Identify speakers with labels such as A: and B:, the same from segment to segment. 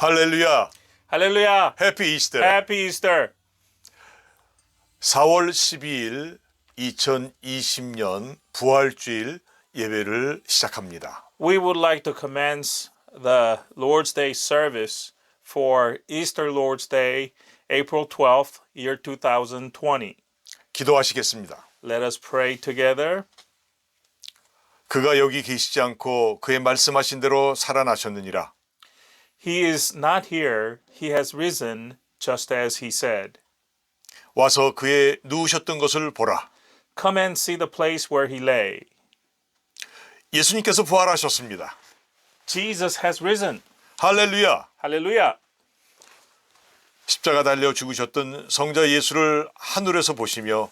A: 할렐루야.
B: Hallelujah.
A: 해피 이스터.
B: Happy Easter.
A: 4월 12일 2020년 부활주일 예배를 시작합니다.
B: We would like to commence the Lord's Day service for Easter Lord's Day, April 12th, year 2020.
A: 기도하시겠습니다.
B: Let us pray together.
A: 그가 여기 계시지 않고 그의 말씀하신 대로 살아나셨느니라.
B: He is not here. He has risen just as he said.
A: 와서 그의 누우셨던 것을 보라.
B: Come and see the place where he lay.
A: 예수님께서 부활하셨습니다.
B: Jesus has risen.
A: 할렐루야.
B: Hallelujah.
A: 십자가 달려 죽으셨던 성자 예수를 하늘에서 보시며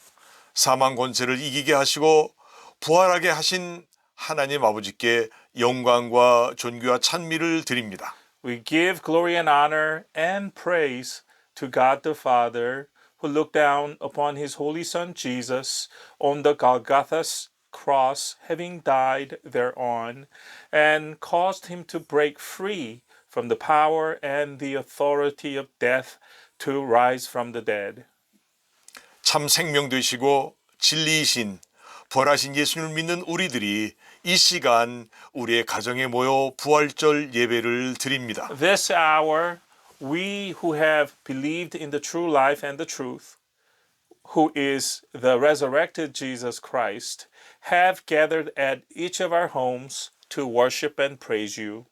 A: 사망 권세를 이기게 하시고 부활하게 하신 하나님 아버지께 영광과 존귀와 찬미를 드립니다.
B: We give glory and honor and praise to God the Father, who looked down upon his holy Son Jesus on the Golgotha's cross, having died thereon, and caused him to break free from the power and the authority of death to rise from the dead.
A: 참 생명 되시고 진리이신 부활하신 예수님을 믿는 우리들이 이 시간 우리의 가정에 모여 부활절 예배를 드립니다.
B: This hour, we who have believed in the true life and the truth, who is the resurrected Jesus Christ, have gathered at each of our homes to worship and praise you.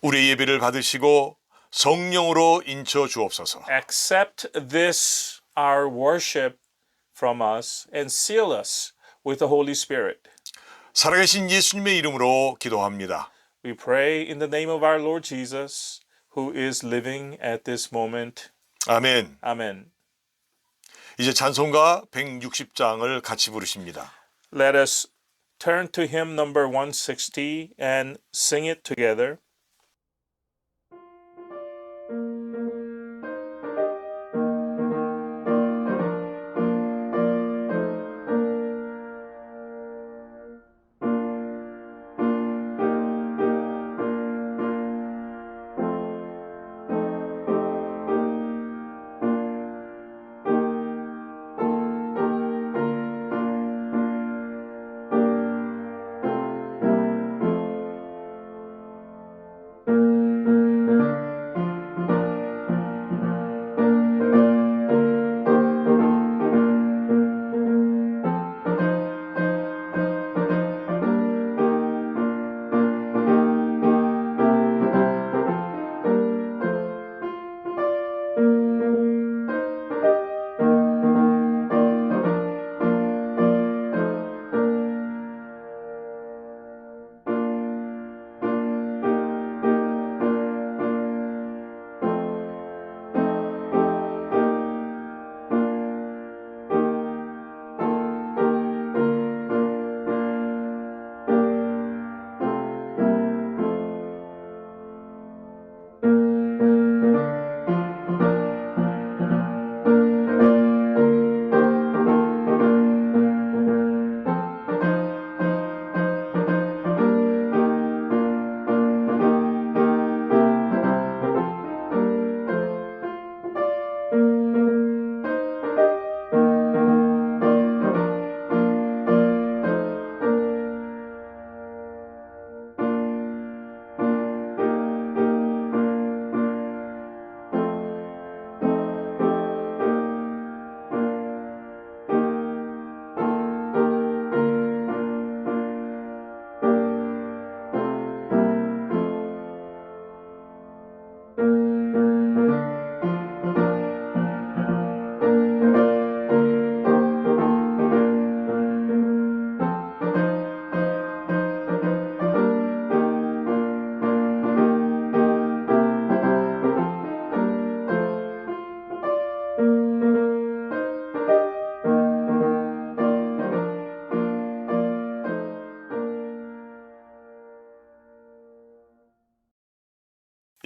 A: 우리의 예배를 받으시고 성령으로 인쳐 주옵소서.
B: Accept this, our worship, from us and seal us with the Holy Spirit.
A: 살아계신 예수님의 이름으로 기도합니다.
B: We pray in the name of our Lord Jesus, who is living at this moment.
A: 아멘.
B: Amen.
A: 이제 찬송가 160장을 같이 부르십니다.
B: Let us turn to hymn number 160 and sing it together.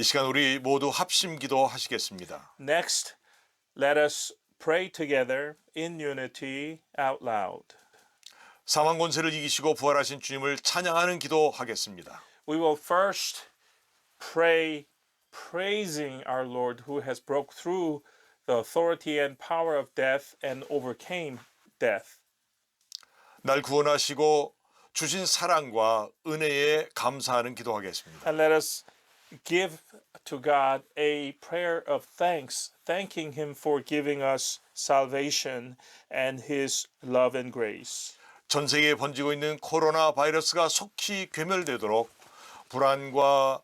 A: 이 시간 우리 모두 합심 기도하시겠습니다.
B: Next, let us pray together in unity out loud.
A: 사망 권세를 이기시고 부활하신 주님을 찬양하는 기도하겠습니다.
B: We will first pray praising our Lord who has broke through the authority and power of death and overcame death.
A: 날 구원하시고 주신 사랑과 은혜에 감사하는 기도하겠습니다.
B: And let us give to God a prayer of thanks, thanking Him for giving us salvation and His love and grace.
A: 전 세계에 번지고 있는 코로나 바이러스가 속히 괴멸되도록 불안과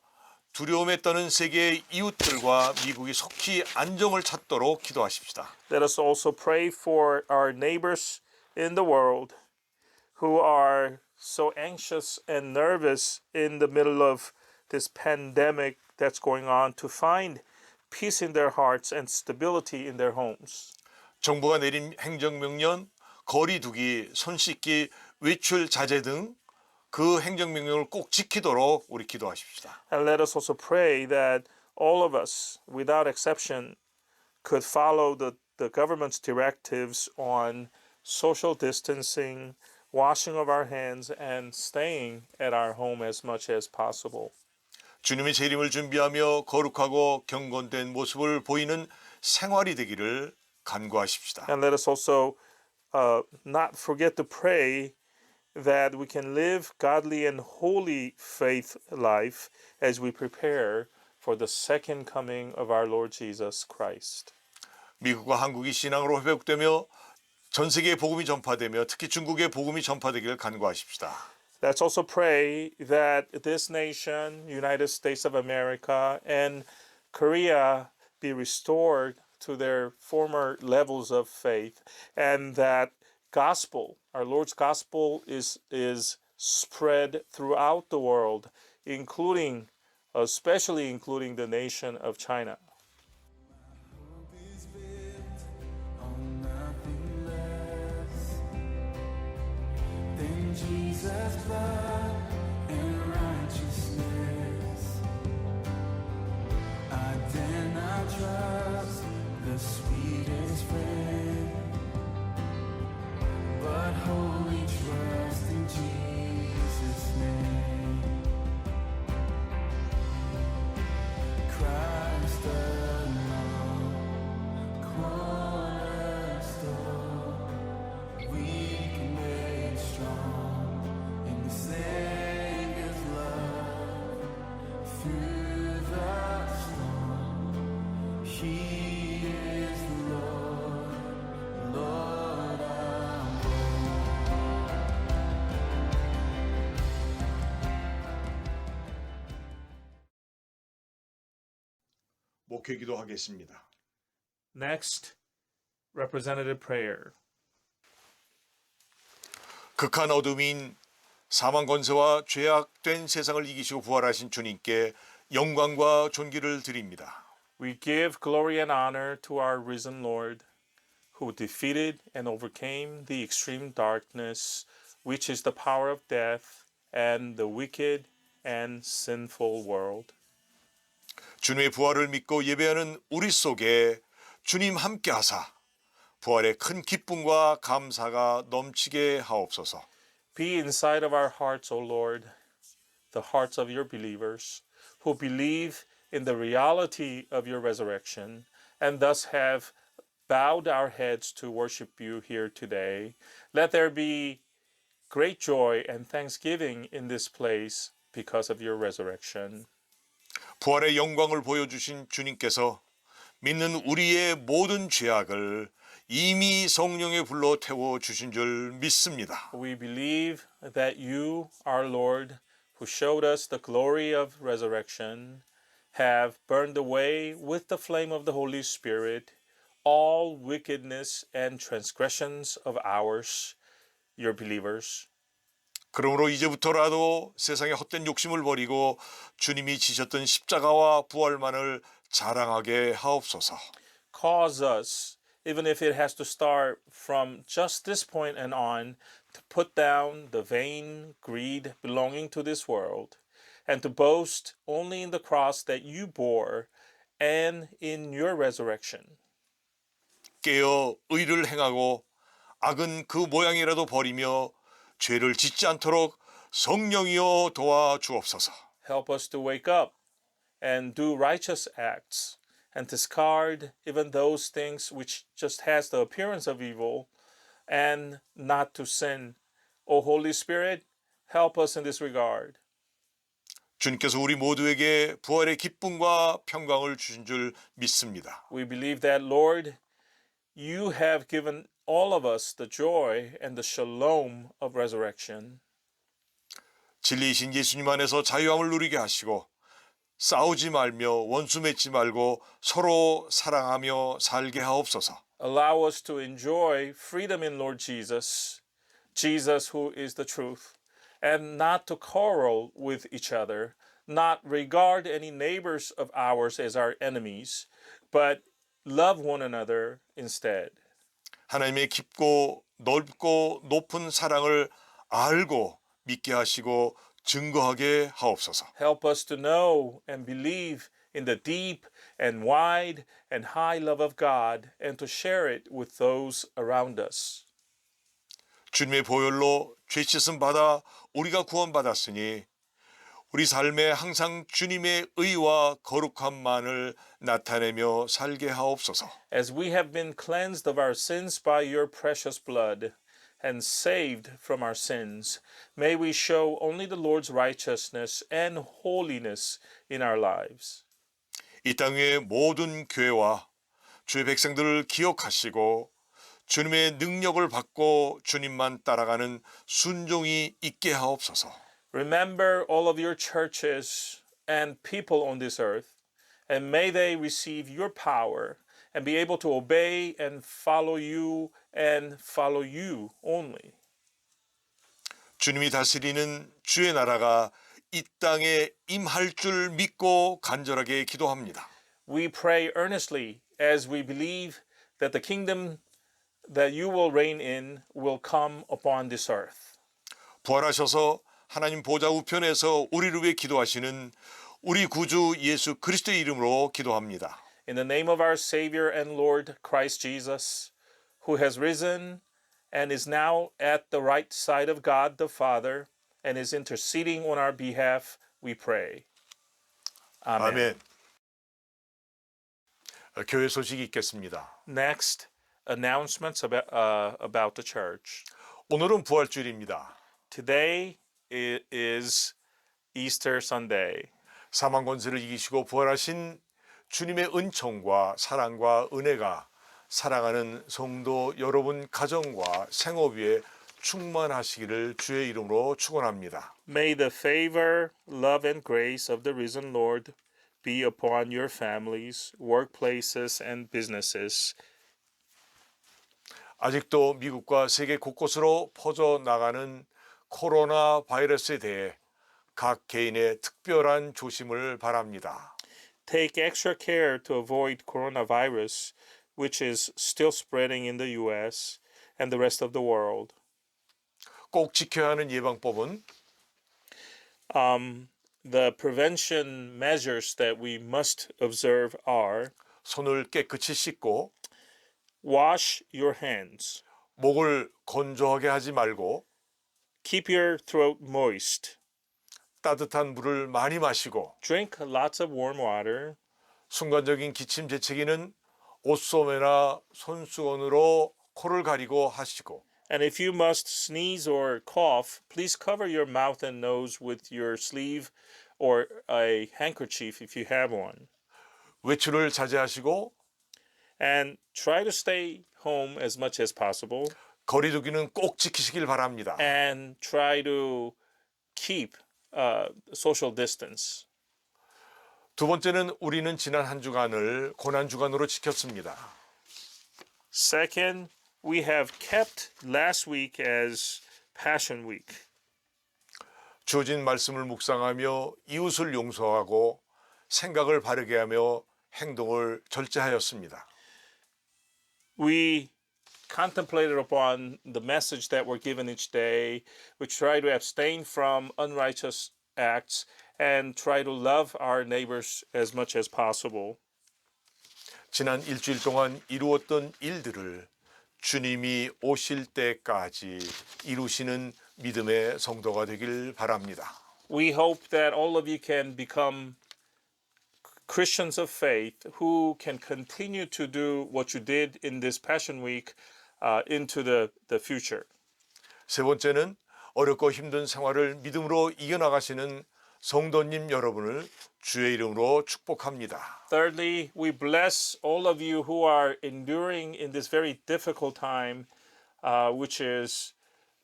A: 두려움에 떠는 세계의 이웃들과 미국이 속히 안정을 찾도록 기도하십시다.
B: Let us also pray for our neighbors in the world who are so anxious and nervous in the middle of this pandemic that's going on to find peace in their hearts and stability in their homes.
A: 정부가 내린 행정명령, 거리두기, 손 씻기, 외출 자제 등 그 행정명령을 꼭 지키도록 우리 기도하십시다.
B: And let us also pray that all of us, without exception, could follow the government's directives on social distancing, washing of our hands, and staying at our home as much as possible.
A: 주님의 재림을 준비하며 거룩하고 경건된 모습을 보이는 생활이 되기를 간구하십시다.
B: And let us also not forget to pray that we can live godly and holy faith life as we prepare for the second coming of our Lord Jesus Christ.
A: 미국과 한국이 신앙으로 회복되며 전 세계에 복음이 전파되며 특히 중국에 복음이 전파되기를 간구하십시다.
B: Let's also pray that this nation, United States of America, and Korea be restored to their former levels of faith, and that gospel, our Lord's gospel, is spread throughout the world, especially including the nation of China.
C: Jesus' blood and righteousness. I dare not trust the sweetest friend, but wholly trust in Jesus' name. Christ alone, cornerstone, weak and made strong in the Savior's love. Through the storm, He is Lord, Lord of
A: 목회 기도하겠습니다.
B: Next, representative prayer.
A: 극한 어둠인 사망 권세와 죄악된 세상을 이기시고 부활하신 주님께 영광과 존귀를 드립니다.
B: We give glory and honor to our risen Lord, who defeated and overcame the extreme darkness, which is the power of death and the wicked and sinful world.
A: 주님의 부활을 믿고 예배하는 우리 속에 주님 함께하사 부활의 큰 기쁨과 감사가 넘치게 하옵소서.
B: Be inside of our hearts, O Lord, the hearts of your believers, who believe in the reality of your resurrection, and thus have bowed our heads to worship you here today. Let there be great joy and thanksgiving in this place because of your resurrection.
A: 부활의 영광을 보여주신 주님께서 믿는 우리의 모든 죄악을 이미 성령의 불로 태워 주신 줄 믿습니다.
B: We believe that you, our Lord, who showed us the glory of resurrection, have burned away with the flame of the Holy Spirit all wickedness and transgressions of ours, your believers.
A: 그러므로 이제부터라도 세상의 헛된 욕심을 버리고 주님이 지셨던 십자가와 부활만을 자랑하게 하옵소서.
B: Cause us, even if it has to start from just this point and on, to put down the vain greed belonging to this world, and to boast only in the cross that you bore and in your resurrection.
A: 깨어 의를 행하고 악은 그 모양이라도 버리며 죄를 짓지 않도록 성령이여 도와 주옵소서.
B: Help us to wake up and do righteous acts and discard even those things which just has the appearance of evil and not to sin. O Holy Spirit, help us in this regard.
A: 주님께서 우리 모두에게 부활의 기쁨과 평강을 주신 줄 믿습니다.
B: We believe that, Lord, you have given all of us the joy and the shalom of resurrection.
A: 진리이신 예수님 안에서 자유함을 누리게 하시고 싸우지 말며 원수 맺지 말고 서로 사랑하며 살게 하옵소서.
B: Allow us to enjoy freedom in Lord Jesus, Jesus who is the truth, and not to quarrel with each other, not regard any neighbors of ours as our enemies, but love one another instead.
A: 하나님의 깊고 넓고 높은 사랑을 알고 믿게 하시고 증거하게 하옵소서.
B: Help us to know and believe in the deep and wide and high love of God and to share it with those around us.
A: 주님의 보혈로 죄 씻음 받아 우리가 구원받았으니 우리 삶에 항상 주님의 의와 거룩함만을 나타내며 살게 하옵소서.
B: As we have been cleansed of our sins by your precious blood and saved from our sins, may we show only the Lord's righteousness and holiness in our lives.
A: 이 땅의 모든 교회와 주의 백성들을 기억하시고 주님의 능력을 받고 주님만 따라가는 순종이 있게 하옵소서.
B: Remember all of your churches and people on this earth, and may they receive your power and be able to obey and follow you only.
A: 주님이 다스리는 주의 나라가 이 땅에 임할 줄 믿고 간절하게 기도합니다.
B: We pray earnestly as we believe that the kingdom that you will reign in will come upon this earth.
A: 부활하셔서 하나님 보좌 우편에서 우리를 위해 기도하시는 우리 구주 예수 그리스도의 이름으로 기도합니다.
B: In the name of our Savior and Lord Christ Jesus, who has risen and is now at the right side of God the Father and is interceding on our behalf, we pray. Amen.
A: 아멘. 교회 소식이 있겠습니다.
B: Next, announcements about the church.
A: 오늘은 부활주일입니다.
B: Today is Easter Sunday.
A: 사망 권세를 이기시고 부활하신 주님의 은총과 사랑과 은혜가 사랑하는 성도 여러분 가정과 생업 위에 충만하시기를 주의 이름으로 축원합니다.
B: May the favor, love, and grace of the risen Lord be upon your families, workplaces, and businesses.
A: 아직도 미국과 세계 곳곳으로 퍼져나가는 코로나 바이러스에 대해 각 개인의 특별한 조심을 바랍니다.
B: Take extra care to avoid coronavirus, which is still spreading in the US and the rest of the world.
A: 꼭 지켜야 하는 예방법은
B: The prevention measures that we must observe are
A: 손을 깨끗이 씻고
B: wash your hands,
A: 목을 건조하게 하지 말고
B: keep your throat moist,
A: 따뜻한 물을 많이 마시고
B: drink lots of warm water,
A: 순간적인 기침 재채기는 옷소매나 손수건으로 코를 가리고 하시고
B: and if you must sneeze or cough, please cover your mouth and nose with your sleeve or a handkerchief if you have one.
A: 외출을 자제하시고
B: And try to stay home as much as possible
A: 거리두기는 꼭 지키시길 바랍니다.
B: and try to keep social distance.
A: 두 번째는 우리는 지난 한 주간을 고난 주간으로 지켰습니다.
B: Second, we have kept last week as Passion Week.
A: 주어진 말씀을 묵상하며 이웃을 용서하고 생각을 바르게 하며 행동을 절제하였습니다.
B: We contemplated upon the message that we're given each day. We try to abstain from unrighteous acts and try to love our neighbors as much as possible.
A: 지난 일주일 동안 이루었던 일들을 주님이 오실 때까지 이루시는 믿음의 성도가 되길 바랍니다.
B: We hope that all of you can become Christians of faith who can continue to do what you did in this Passion Week into the future.
A: 세 번째는 어렵고 힘든 생활을 믿음으로 이겨나가시는 성도님 여러분을 주의 이름으로 축복합니다.
B: Thirdly, we bless all of you who are enduring in this very difficult time, which is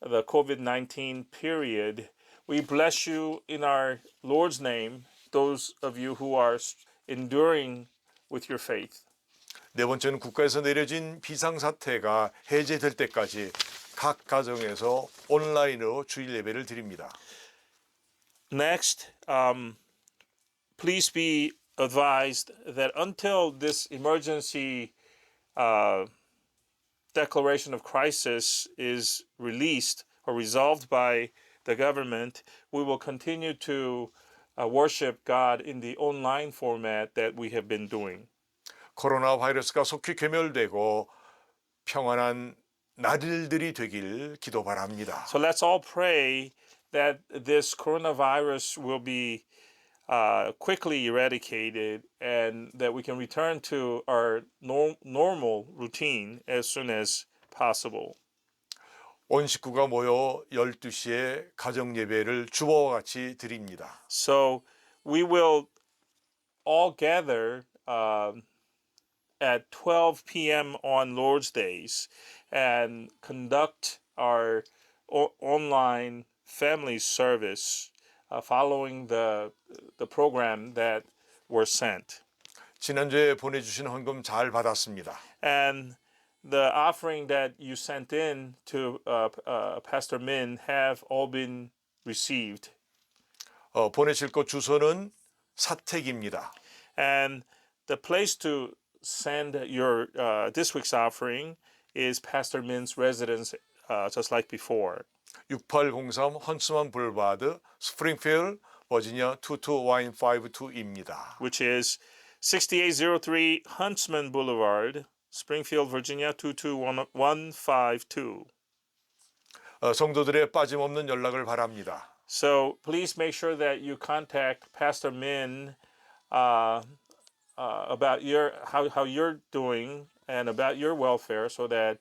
B: the COVID-19 period. We bless you in our Lord's name, those of you who are enduring with your faith.
A: 네 번째는 국가에서 내려진 비상사태가 해제될 때까지 각 가정에서 온라인으로 주일 예배를 드립니다.
B: Next, please be advised that until this emergency declaration of crisis is released or resolved by the government, we will continue to worship God in the online format that we have been doing.
A: 코로나 바이러스가 속히 괴멸되고 평안한 날들이 되길 기도 바랍니다.
B: So let's all pray that this coronavirus will be quickly eradicated and that we can return to our normal routine as soon as possible.
A: 온 식구가 모여 12시에 가정 예배를 주보와 같이 드립니다.
B: So we will all gather at 12 p.m. on Lord's Days and conduct our online family service following the program that were sent.
A: 지난주에 보내주신 헌금 잘 받았습니다.
B: And the offering that you sent in to Pastor Min have all been received.
A: 보내실 것 주소는 사택입니다.
B: And the place to send your this week's offering is Pastor Min's residence, just like before.
A: 6803 헌스만 불바드, 스프링필드, 버지니아 22152입니다.
B: Which is 6803 Huntsman Boulevard, Springfield, Virginia 22152.
A: 성도들의 빠짐없는 연락을 바랍니다.
B: So please make sure that you contact Pastor Min about how you're doing and about your welfare, so that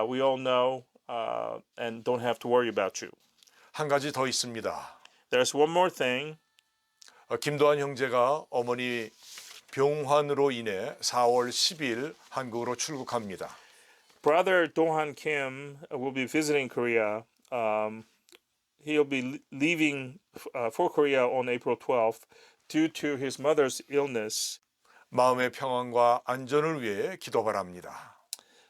B: we all know and don't have to worry about you.
A: 한 가지 더 있습니다.
B: There's one more thing.
A: 김도환 형제가 어머니 병환으로 인해 4월 10일 한국으로 출국합니다.
B: Brother Dohan Kim will be visiting Korea. He'll be leaving for Korea on April 12th due to his mother's illness.
A: 마음의 평안과 안전을 위해 기도 바랍니다.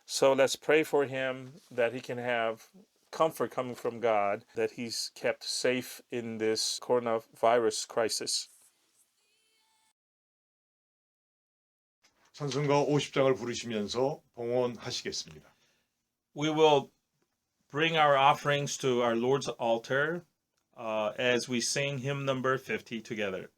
B: So let's pray for him that he can have comfort coming from God, that he's kept safe in this coronavirus crisis.
A: 찬송가 50장을 부르시면서 봉헌하시겠습니다.
B: We will bring our offerings to our Lord's altar as we sing hymn number 50 together.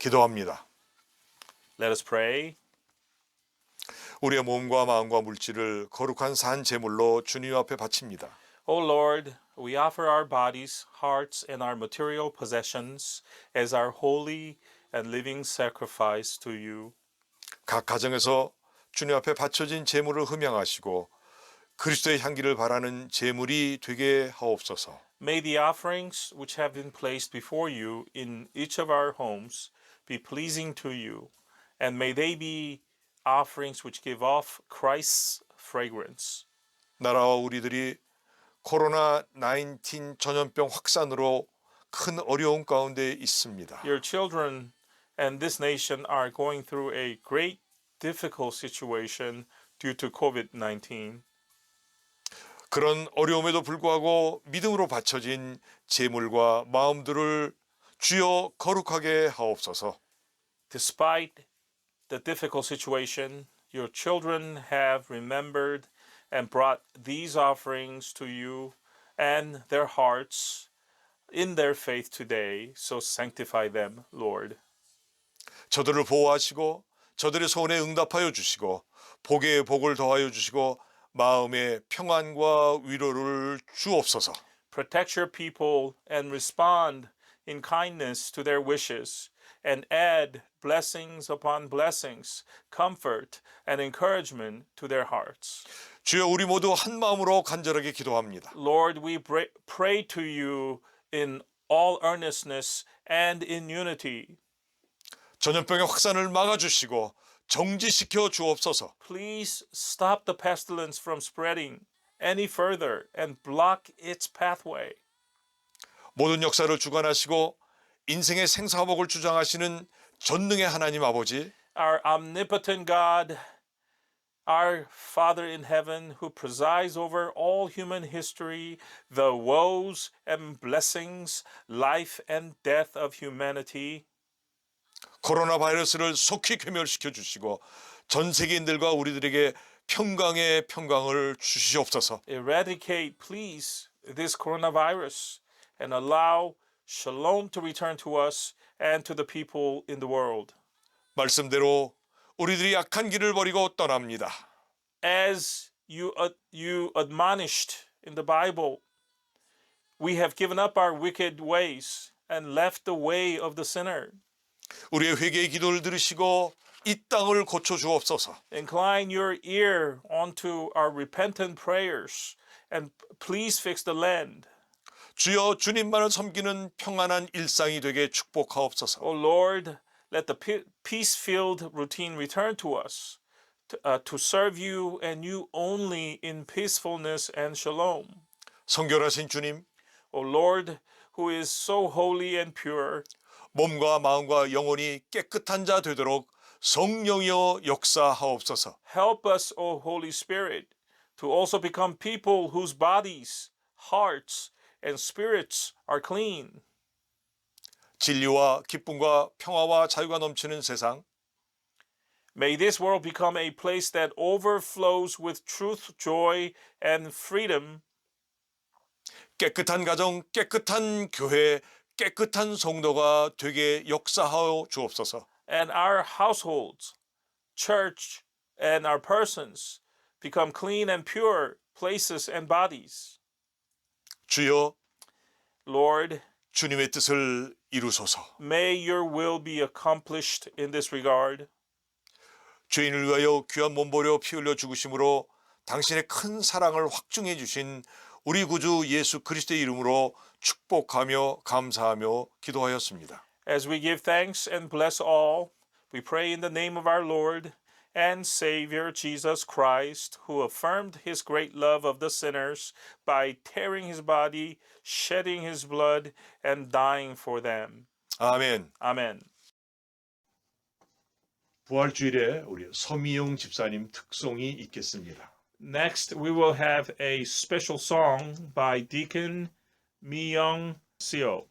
A: 기도합니다.
B: Let us pray.
A: 우리의 몸과 마음과 물질을 거룩한 산 제물로 주님 앞에 바칩니다.
B: O Lord, we offer our bodies, hearts, and our material possessions as our holy and living sacrifice to you.
A: 각 가정에서 주님 앞에 바쳐진 제물을 흠양하시고 그리스도의 향기를 바라는 제물이 되게 하옵소서.
B: May the offerings which have been placed before you in each of our homes be pleasing to you, and may they be offerings which give off Christ's fragrance.
A: 나라와 우리들이 코로나19 전염병 확산으로 큰 어려움 가운데 있습니다.
B: Your children and this nation are going through a great difficult situation due to COVID-19.
A: 그런 어려움에도 불구하고 믿음으로 바쳐진 제물과 마음들을 주여 거룩하게 하옵소서.
B: Despite the difficult situation, your children have remembered and brought these offerings to you and their hearts in their faith today. So sanctify them, Lord.
A: 저들을 보호하시고 저들의 소원에 응답하여 주시고 복에 복을 더하여 주시고 마음의 평안과 위로를 주옵소서.
B: Protect your people and respond in kindness to their wishes, and add blessings upon blessings, comfort and encouragement to their hearts.
A: 주여 우리 모두 한 마음으로 간절하게 기도합니다.
B: Lord, we pray to you in all earnestness and in unity.
A: 전염병의 확산을 막아주시고 정지시켜 주옵소서.
B: Please stop the pestilence from spreading any further and block its pathway.
A: 모든 역사를 주관하시고 인생의 생사복을 주장하시는 전능의 하나님 아버지,
B: Our omnipotent God, our Father in heaven who presides over all human history, the woes and blessings, life and death of humanity.
A: 코로나 바이러스를 속히 괴멸시켜 주시고 전 세계인들과 우리들에게 평강의 평강을 주시옵소서.
B: Eradicate, please, this coronavirus and allow shalom to return to us and to the people in the world.
A: 말씀대로 우리들이 악한 길을 버리고 떠납니다.
B: As you admonished in the Bible, we have given up our wicked ways and left the way of the sinner.
A: 우리의 회개의 기도를 들으시고 이 땅을 고쳐 주옵소서.
B: Incline your ear onto our repentant prayers and please fix the land.
A: 주여 주님만을 섬기는 평안한 일상이 되게 축복하옵소서.
B: O Lord, let the peace-filled routine return to us to serve you and you only in peacefulness and shalom.
A: 성결하신 주님,
B: O Lord, who is so holy and pure,
A: 몸과 마음과 영혼이 깨끗한 자 되도록 성령이여 역사하옵소서.
B: help us, O Holy Spirit, to also become people whose bodies, hearts, and spirits are clean.
A: 진리와 기쁨과 평화와 자유가 넘치는 세상,
B: May this world become a place that overflows with truth, joy, and freedom.
A: 깨끗한 가정, 깨끗한 교회, 깨끗한 성도가 되게 역사하여 주옵소서.
B: And our households, church, and our persons become clean and pure places and bodies.
A: 주여
B: Lord,
A: 주님의 뜻을 이루소서.
B: may your will be accomplished in this regard.
A: 죄인을 위하여 귀한 몸버려 피 흘려 죽으심으로 당신의 큰 사랑을 확증해 주신 우리 구주 예수 그리스도의 이름으로 축복하며 감사하며 기도하였습니다.
B: As we give thanks and bless all, we pray in the name of our Lord and Savior Jesus Christ, who affirmed his great love of the sinners by tearing his body, shedding his blood, and dying for them.
A: 아멘.
B: Amen.
A: 부활주일에 우리 서미용 집사님 특송이 있겠습니다.
B: Next, we will have a special song by Deacon Mi-young Seo.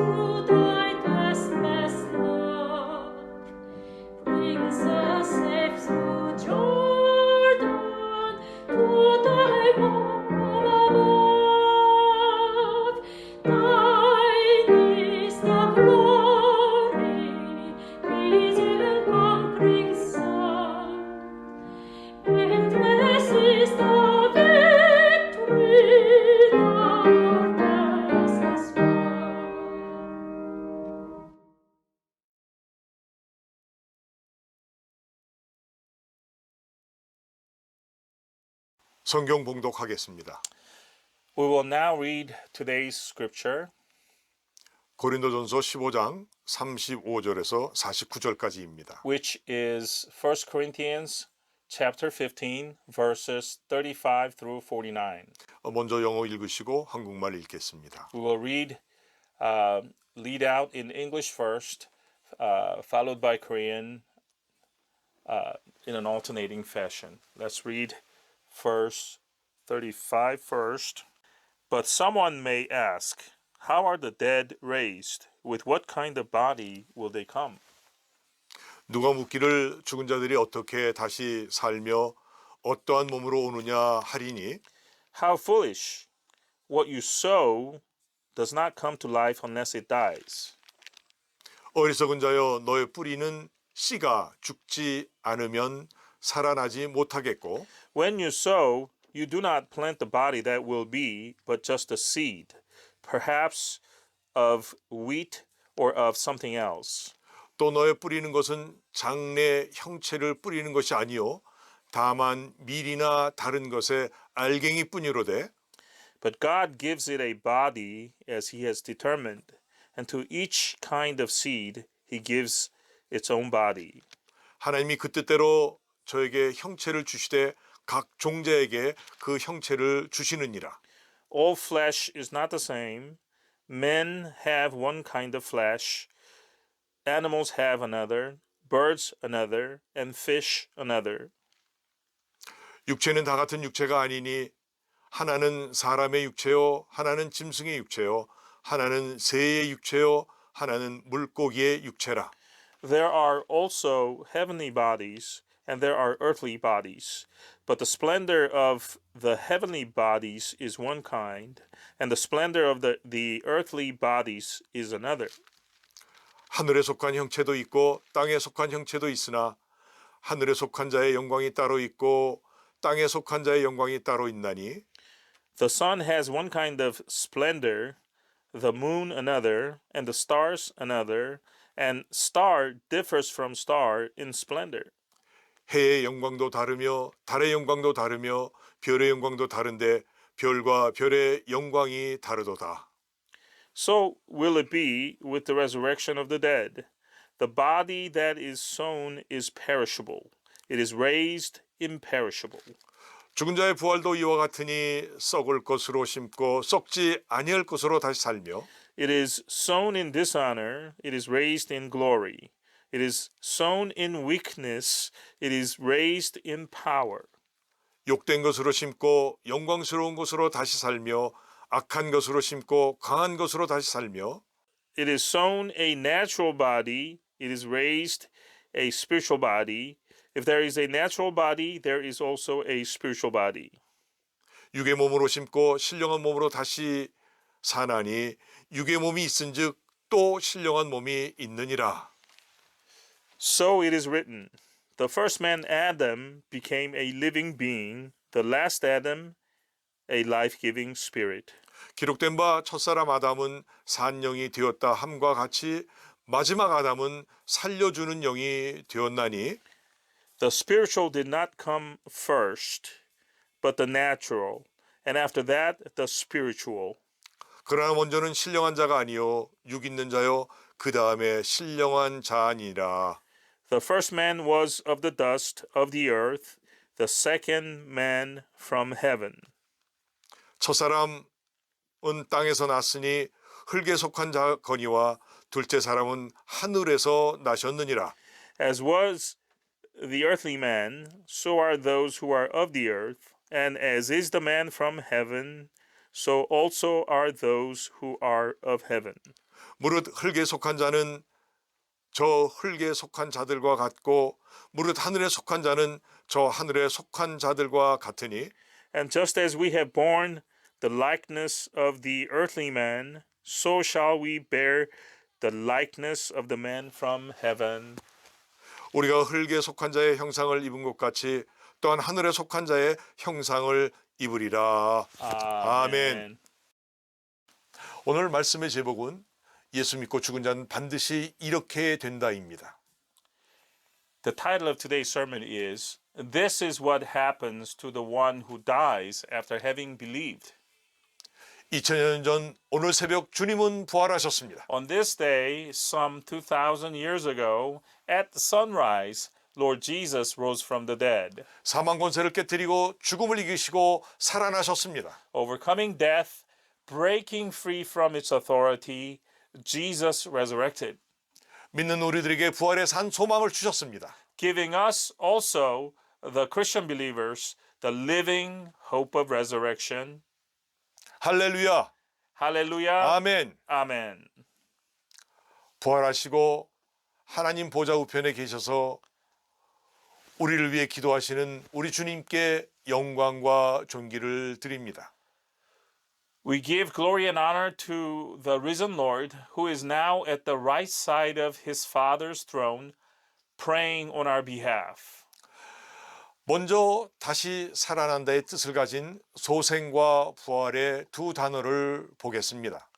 D: who died as best love, brings us safe through Jordan to thy home above. Thine is the glory, risen conquering Son. Endless is the victory thou hast won.
A: 성경 봉독하겠습니다.
B: We will now read today's scripture,
A: 고린도전서 15장 35절에서 49절까지입니다.
B: which is 1 Corinthians chapter 15, verses 35 through 49.
A: 먼저 영어 읽으시고 한국말 읽겠습니다.
B: We will lead out in English first, followed by Korean in an alternating fashion. Let's read verse 35 first. But someone may ask, how are the dead raised? With what kind of body will they come?
A: 누가 묻기를 죽은 자들이 어떻게 다시 살며 어떠한 몸으로 오느냐 하리니
B: How foolish! What you sow does not come to life unless it dies.
A: 어리석은 자여 너의 뿌리는 씨가 죽지 않으면 살아나지 못하겠고
B: When you sow, you do not plant the body that will be, but just a seed, perhaps of wheat or of something else.
A: 또 너의 뿌리는 것은 장래 형체를 뿌리는 것이 아니요 다만 밀이나 다른 것의 알갱이뿐이로되
B: But God gives it a body as He has determined, and to each kind of seed He gives its own body.
A: 하나님이 그 뜻대로 저에게 형체를 주시되 각 종자에게 그 형체를 주시느니라.
B: All flesh is not the same. Men have one kind of flesh, animals have another, birds another, and fish another.
A: 육체는 다 같은 육체가 아니니 하나는 사람의 육체요 하나는 짐승의 육체요 하나는 새의 육체요 하나는 물고기의 육체라.
B: There are also heavenly bodies, and there are earthly bodies. But the splendor of the heavenly bodies is one kind, and the splendor of the earthly bodies is another.
A: 하늘에 속한 형체도 있고 땅에 속한 형체도 있으나 하늘에 속한 자의 영광이 따로 있고 땅에 속한 자의 영광이 따로 있나니
B: The sun has one kind of splendor, the moon another, and the stars another, and star differs from star in splendor.
A: 해의 영광도 다르며 달의 영광도 다르며 별의 영광도 다른데 별과 별의 영광이 다르도다.
B: So will it be with the resurrection of the dead. The body that is sown is perishable. It is raised imperishable.
A: 죽은 자의 부활도 이와 같으니 썩을 것으로 심고 썩지 아니할 것으로 다시 살며
B: It is sown in dishonor, it is raised in glory. It is sown in weakness, it is raised in power.
A: 욕된 것으로 심고 영광스러운 것으로 다시 살며 악한 것으로 심고 강한 것으로 다시 살며
B: It is sown a natural body, it is raised a spiritual body. If there is a natural body, there is also a spiritual body.
A: 육의 몸으로 심고 신령한 몸으로 다시 사나니 육의 몸이 있은즉 또 신령한 몸이 있느니라.
B: So it is written, the first man Adam became a living being, the last Adam a life-giving spirit.
A: 기록된 바 첫사람 아담은 산 영이 되었다 함과 같이 마지막 아담은 살려주는 영이 되었나니
B: The spiritual did not come first, but the natural, and after that the spiritual.
A: 그러나 먼저는 신령한 자가 아니요 육 있는 자요 그 다음에 신령한 자니라.
B: The first man was of the dust of the earth, the second man from heaven.
A: 첫사람은 땅에서 났으니 흙에 속한 자거니와 둘째 사람은 하늘에서 나셨느니라.
B: As was the earthly man, so are those who are of the earth, and as is the man from heaven, so also are those who are of heaven.
A: 무릇 흙에 속한 자는 저 흙에 속한 자들과 같고 무릇 하늘에 속한 자는 저 하늘에 속한 자들과 같으니
B: And just as we have borne the likeness of the earthly man, so shall we bear the likeness of the man from heaven.
A: 우리가 흙에 속한 자의 형상을 입은 것 같이 또한 하늘에 속한 자의 형상을 입으리라. 아멘. 오늘 말씀의 제목은 예수 믿고 죽은 자는 반드시 이렇게 된다입니다.
B: The title of today's sermon is This is what happens to the one who dies after having believed.
A: 2000년 전 오늘 새벽 주님은 부활하셨습니다.
B: On this day, some 2,000 years ago, at sunrise, Lord Jesus rose from the dead,
A: 사망 권세를 깨뜨리고 죽음을 이기시고 살아나셨습니다.
B: overcoming death, breaking free from its authority. Jesus resurrected,
A: 믿는 우리들에게 부활의 산 소망을 주셨습니다.
B: giving us also, the Christian believers, the living hope of resurrection.
A: 할렐루야.
B: Hallelujah.
A: 아멘.
B: Amen.
A: 부활하시고 하나님 보좌 우편에 계셔서 우리를 위해 기도하시는 우리 주님께 영광과 존귀를 드립니다.
B: We give glory and honor to the risen Lord, who is now at the right side of his Father's throne, praying on our behalf.
A: 먼저 다시 살아난다의 뜻을 가진 소생과 부활의 두 단어를 보겠습니다.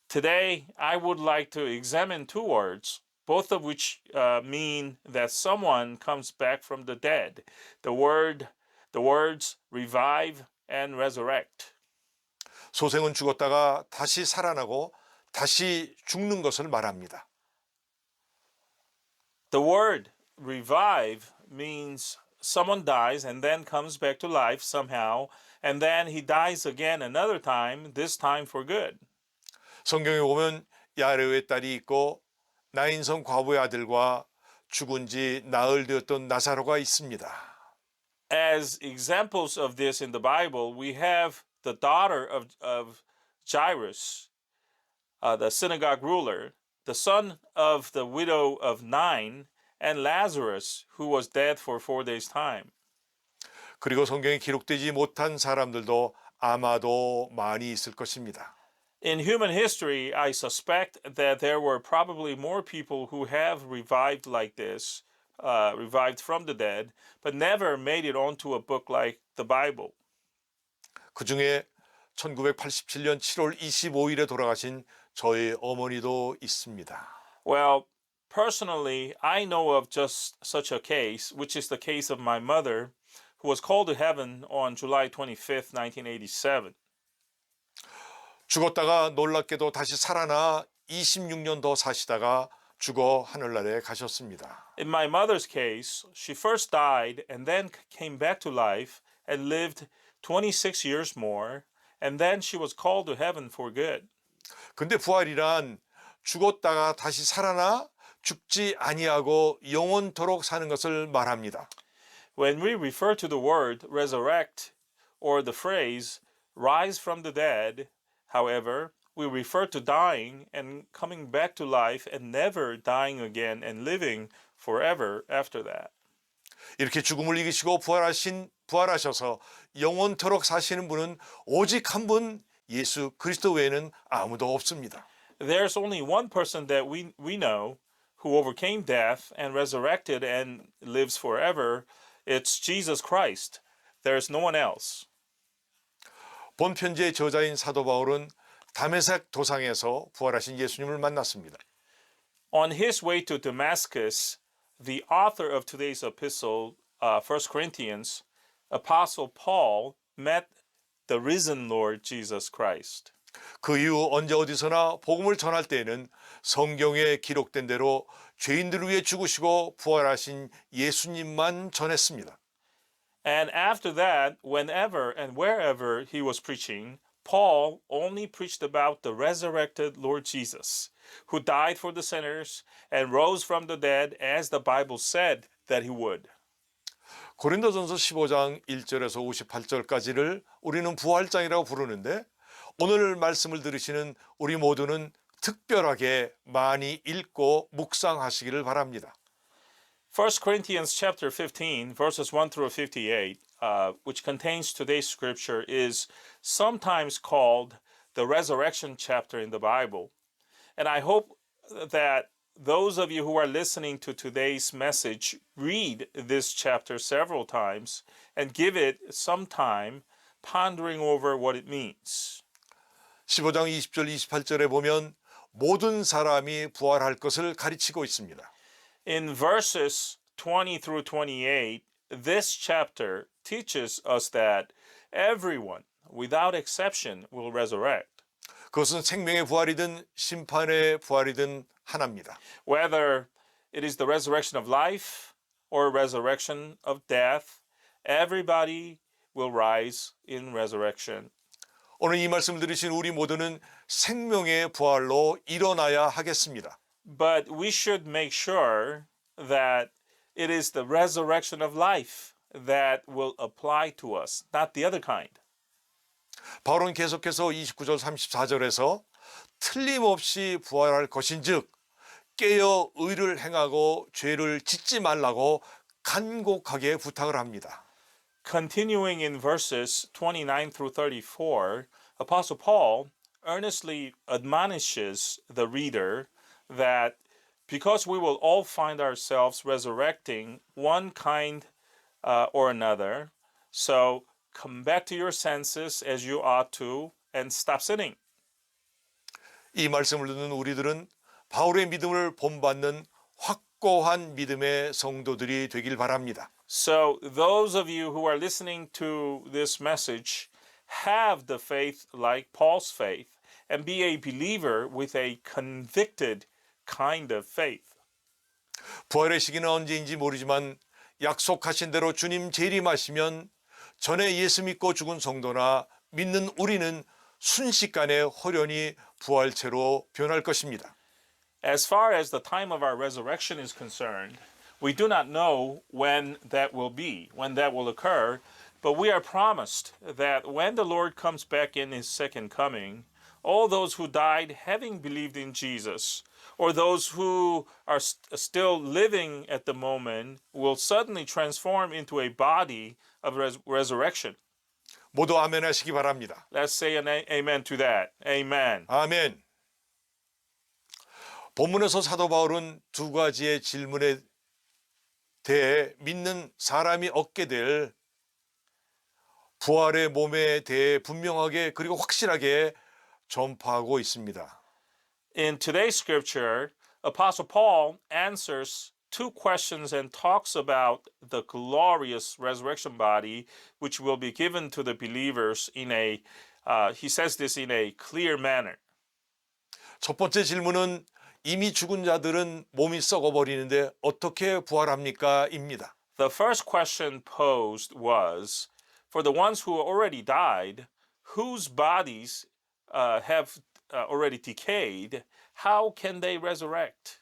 B: Today, I would like to examine two words, both of which mean that someone comes back from the dead. The words revive and resurrect.
A: 소생은 죽었다가 다시 살아나고 다시 죽는 것을 말합니다.
B: The word revive means someone dies and then comes back to life somehow, and then he dies again another time, this time for good.
A: 성경에 보면 야레오의 딸이 있고 나인성 과부의 아들과 죽은 지 나흘 되었던 나사로가 있습니다.
B: As examples of this in the Bible, we have the daughter of Jairus, the synagogue ruler, the son of the widow of Nain, and Lazarus, who was dead for 4 days' time.
A: 그리고 성경에 기록되지 못한 사람들도 아마도 많이 있을 것입니다.
B: In human history, I suspect that there were probably more people who have revived like this, revived from the dead, but never made it onto a book like the Bible.
A: 그 중에 1987년 7월 25일에 돌아가신 저의 어머니도 있습니다.
B: Well, personally, I know of just such a case, which is the case of my mother, who was called to heaven on July 25th, 1987.
A: 죽었다가 놀랍게도 다시 살아나 26년 더 사시다가 죽어 하늘나라에 가셨습니다.
B: In my mother's case, she first died and then came back to life and lived 26 years more, and then she was called to heaven for good.
A: 근데 부활이란 죽었다가 다시 살아나 죽지 아니하고 영원토록 사는 것을 말합니다.
B: When we refer to the word resurrect or the phrase rise from the dead, however, we refer to dying and coming back to life and never dying again and living forever after that.
A: 이렇게 죽음을 이기시고 부활하셔서 영원토록 사시는 분은 오직 한 분 예수 그리스도 외에는 아무도 없습니다.
B: There's only one person that we know who overcame death and resurrected and lives forever. It's Jesus Christ. There's no one else.
A: 본 편지의 저자인 사도 바울은 다메섹 도상에서 부활하신 예수님을 만났습니다.
B: On his way to Damascus, the author of today's epistle, 1 Corinthians, Apostle Paul, met the risen Lord Jesus Christ.
A: 그 이후 언제 어디서나 복음을 전할 때에는 성경에 기록된 대로 죄인들을 위해 죽으시고 부활하신 예수님만 전했습니다.
B: And after that, whenever and wherever he was preaching, Paul only preached about the resurrected Lord Jesus, who died for the sinners and rose from the dead as the Bible said that he would.
A: 고린도전서 15장 1절에서 58절까지를 우리는 부활장이라고 부르는데 오늘 말씀을 들으시는 우리 모두는 특별하게 많이 읽고 묵상하시기를 바랍니다.
B: 1 Corinthians chapter 15, verses 1 through 58, which contains today's scripture, is sometimes called the resurrection chapter in the Bible. And I hope that those of you who are listening to today's message read this chapter several times and give it some time pondering over what it means.
A: 15장 20절 28절에 보면 모든 사람이 부활할 것을 가르치고 있습니다.
B: In verses 20 through 28, this chapter teaches us that everyone, without exception, will resurrect.
A: 그것은 생명의 부활이든 심판의 부활이든 하나입니다.
B: Whether it is the resurrection of life or resurrection of death, everybody will rise in resurrection.
A: 오늘 이 말씀을 들으신 우리 모두는 생명의 부활로 일어나야 하겠습니다.
B: But we should make sure that it is the resurrection of life that will apply to us, not the other kind.
A: 바울은 계속해서 29절 34절에서 틀림없이 부활할 것인즉 깨어 의를 행하고 죄를 짓지 말라고 간곡하게 부탁을 합니다.
B: Continuing in verses 29 through 34, Apostle Paul earnestly admonishes the reader that because we will all find ourselves resurrecting one kind or another, so come back to your senses as you ought to and stop sinning.
A: 이 말씀을 듣는 우리들은 바울의 믿음을 본받는 확고한 믿음의 성도들이 되길 바랍니다.
B: So those of you who are listening to this message have the faith like Paul's faith and be a believer with a convicted kind of faith.
A: 부활의 시기는 언제인지 모르지만 약속하신 대로 주님 재림하시면 전에 예수 믿고 죽은 성도나 믿는 우리는 순식간에 홀연히 부활체로 변할 것입니다.
B: As far as the time of our resurrection is concerned, we do not know when that will be, when that will occur, but we are promised that when the Lord comes back in his second coming, all those who died having believed in Jesus, or those who are still living at the moment, will suddenly transform into a body of resurrection.
A: 모두 아멘 하시기 바랍니다.
B: Let's say an amen to that. Amen.
A: 아멘. 본문에서 사도 바울은 두 가지의 질문에 대해 믿는 사람이 얻게 될 부활의 몸에 대해 분명하게 그리고 확실하게 전파하고 있습니다.
B: In today's scripture, Apostle Paul answers two questions and talks about the glorious resurrection body, which will be given to the believers in he says this in a clear manner.
A: 첫 번째 질문은 이미 죽은 자들은 몸이 썩어버리는데 어떻게 부활합니까? 입니다.
B: The first question posed was, for the ones who already died, whose bodies have already decayed, how can they resurrect?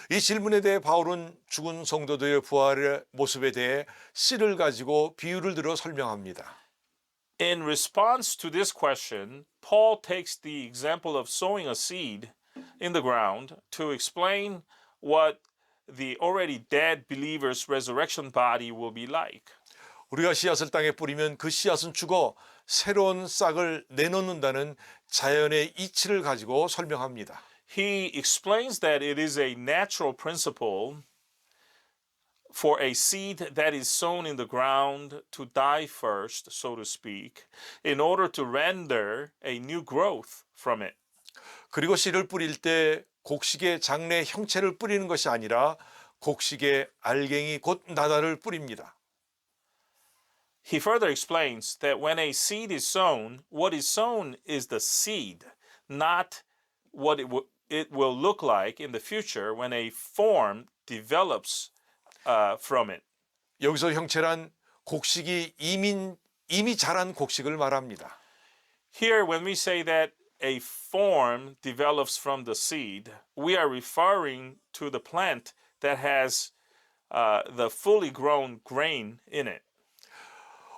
A: 이 질문에 대해 바울은 죽은 성도들의 부활의 모습에 대해 씨를 가지고 비유를 들어 설명합니다.
B: In response to this question, Paul takes the example of sowing a seed in the ground to explain what the already dead believer's resurrection body will be like.
A: 우리가 씨앗을 땅에 뿌리면 그 씨앗은 죽어 새로운 싹을 내놓는다는 자연의 이치를 가지고 설명합니다.
B: He explains that it is a natural principle for a seed that is sown in the ground to die first, so to speak, in order to render a new growth from it.
A: 그리고 씨를 뿌릴 때 곡식의 장래 형체를 뿌리는 것이 아니라 곡식의 알갱이 곧 나다를 뿌립니다.
B: He further explains that when a seed is sown, what is sown is the seed, not what it will look like in the future when a form develops from it.
A: 여기서 형체란 곡식이 이미 자란 곡식을 말합니다.
B: Here, when we say that a form develops from the seed, we are referring to the plant that has the fully grown grain in it.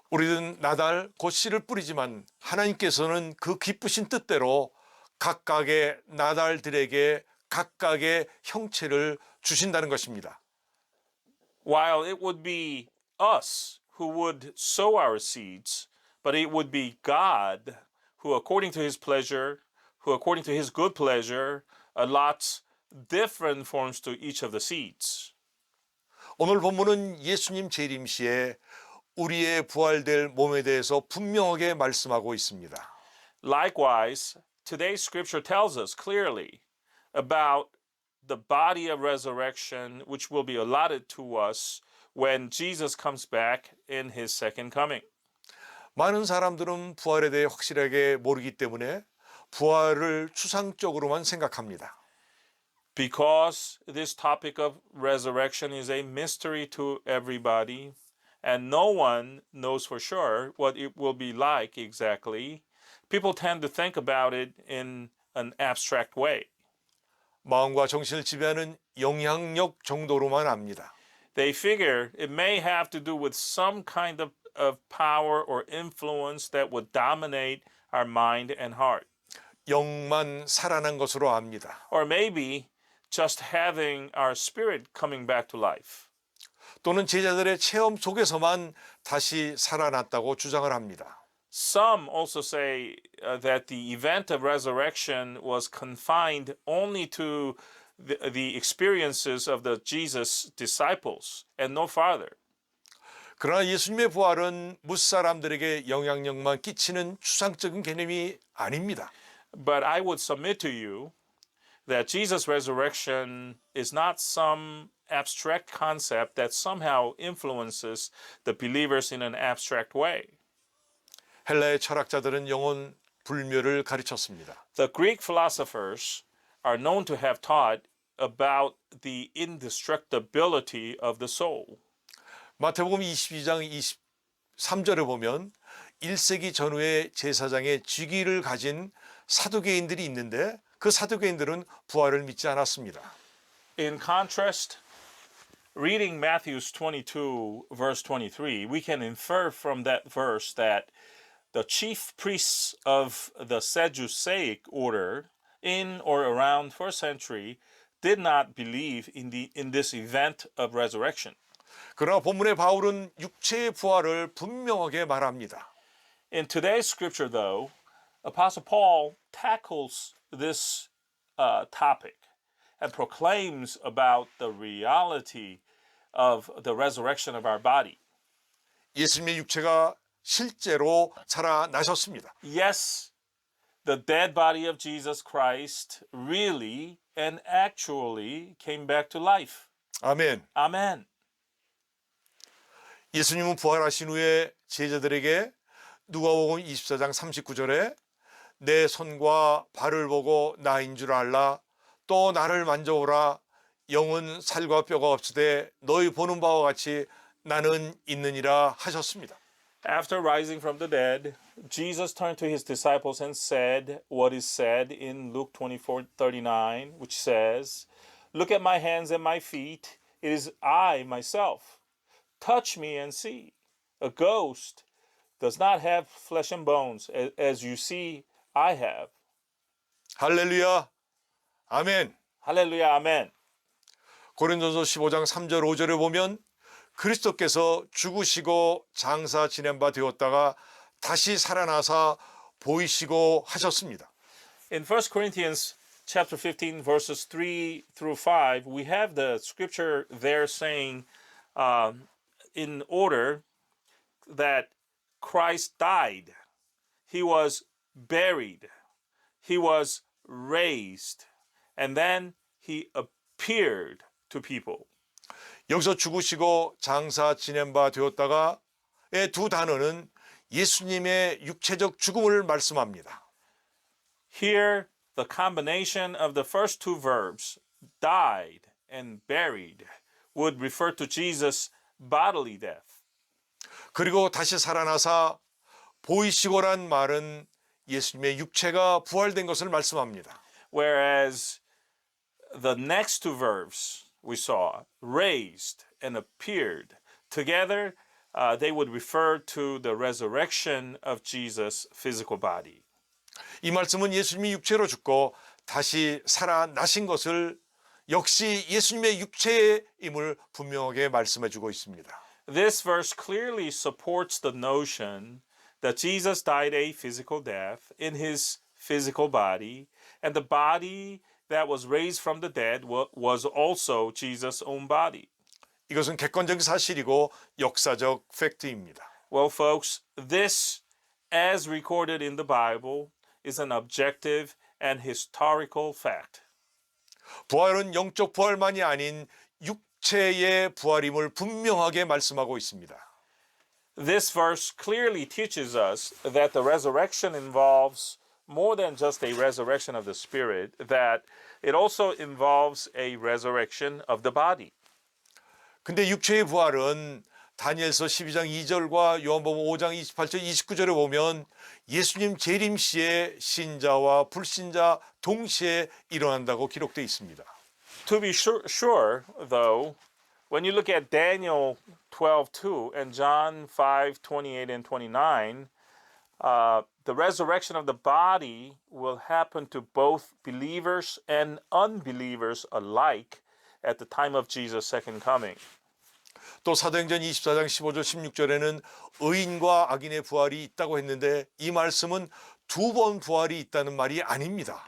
A: 우리는 나달 곧 씨를 뿌리지만 하나님께서는 그 기쁘신 뜻대로 각각의 나달들에게 각각의 형체를 주신다는 것입니다.
B: While it would be us who would sow our seeds, but it would be God who, according to his pleasure, who, according to his good pleasure, allots different forms to each of the seeds.
A: 오늘 본문은 예수님 재림시에 우리의 부활될 몸에 대해서 분명하게 말씀하고 있습니다.
B: Likewise, today's scripture tells us clearly about the body of resurrection which will be allotted to us when Jesus comes back in his second coming.
A: 많은 사람들은 부활에 대해 확실하게 모르기 때문에 부활을 추상적으로만 생각합니다.
B: Because this topic of resurrection is a mystery to everybody, and no one knows for sure what it will be like exactly, people tend to think about it in an abstract way.
A: 마음과 정신을 지배하는 영향력 정도로만 압니다.
B: They figure it may have to do with some kind of power or influence that would dominate our mind and heart.
A: 영만 살아난 것으로 압니다.
B: Or maybe just having our spirit coming back to life.
A: 또는 제자들의 체험 속에서만 다시 살아났다고 주장을 합니다.
B: Some also say that the event of resurrection was confined only to the experiences of the Jesus disciples and no farther.
A: 그러나 예수님의 부활은 무사람들에게 영향력만 끼치는 추상적인 개념이 아닙니다.
B: But I would submit to you that Jesus' resurrection is not some abstract concept that somehow influences the believers in an abstract way.
A: 헬라의 철학자들은 영혼 불멸을 가르쳤습니다.
B: The Greek philosophers are known to have taught about the indestructibility of the soul.
A: 마태복음 22장 23절에 보면 1세기 전후의 제사장의 직위를 가진 사두개인들이 있는데 그 사두개인들은 부활을 믿지 않았습니다.
B: In contrast, reading Matthew 22, verse 23, we can infer from that verse that the chief priests of the Sadduceic order in or around first century did not believe in this event of resurrection.
A: 그러나 본문의 바울은 육체의 부활을 분명하게 말합니다.
B: In today's scripture, though, Apostle Paul tackles this topic and proclaims about the reality of the resurrection of our body.
A: 예수님의 육체가 실제로 살아나셨습니다.
B: Yes, the dead body of Jesus Christ really and actually came back to life.
A: 아멘.
B: Amen.
A: 예수님은 부활하신 후에 제자들에게 누가복음 24장 39절에 내 손과 발을 보고 나인 줄 알라 또 나를 만져보라 영은 살과 뼈가 없으되 너희 보는 바와 같이 나는 있느니라 하셨습니다.
B: After rising from the dead, Jesus turned to his disciples and said what is said in Luke 24:39, which says, "Look at my hands and my feet. It is I myself. Touch me and see. A ghost does not have flesh and bones, as you see I have."
A: 할렐루야. 아멘.
B: Hallelujah, amen.
A: 고린도서 15장 3절 5절에 보면 그리스도께서 죽으시고 장사 지낸 바 되었다가 다시 살아나사 보이시고 하셨습니다.
B: In 1 Corinthians chapter 15, verses 3 through 5, we have the scripture there saying in order that Christ died, he was buried, he was raised, and then he appeared to people.
A: 여기서 죽으시고 장사 지낸 바 되었다가의 두 단어는 예수님의 육체적 죽음을 말씀합니다.
B: Here, the combination of the first two verbs, died and buried, would refer to Jesus' bodily death.
A: 그리고 다시 살아나사 보이시고란 말은 예수님의 육체가 부활된 것을 말씀합니다.
B: Whereas the next two verbs, we saw, raised and appeared. Together, they would refer to the resurrection of Jesus' physical body.
A: 이 말씀은 예수님이 육체로 죽고 다시 살아나신 것을 역시 예수님의 육체임을 분명하게 말씀해 주고 있습니다.
B: This verse clearly supports the notion that Jesus died a physical death in his physical body, and the body that was raised from the dead was also Jesus' own body.
A: 이것은 객관적인 사실이고 역사적 팩트입니다.
B: Well, folks, this, as recorded in the Bible, is an objective and historical fact.
A: 부활은 영적 부활만이 아닌 육체의 부활임을 분명하게 말씀하고 있습니다.
B: This verse clearly teaches us that the resurrection involves more than just a resurrection of the spirit, that it also involves a resurrection of the body.
A: 근데 육체의 부활은 다니엘서 12장 2절과 요한복음 5장 28절 29절에 보면 예수님 재림 시에 신자와 불신자 동시에 일어난다고 기록되어 있습니다.
B: To be sure, though, when you look at Daniel 12:2 and John 5:28 and 29, the resurrection of the body will happen to both believers and unbelievers alike at the time of Jesus' second coming.
A: 또 사도행전 24장 15절 16절에는 의인과 악인의 부활이 있다고 했는데 이 말씀은 두 번 부활이 있다는 말이 아닙니다.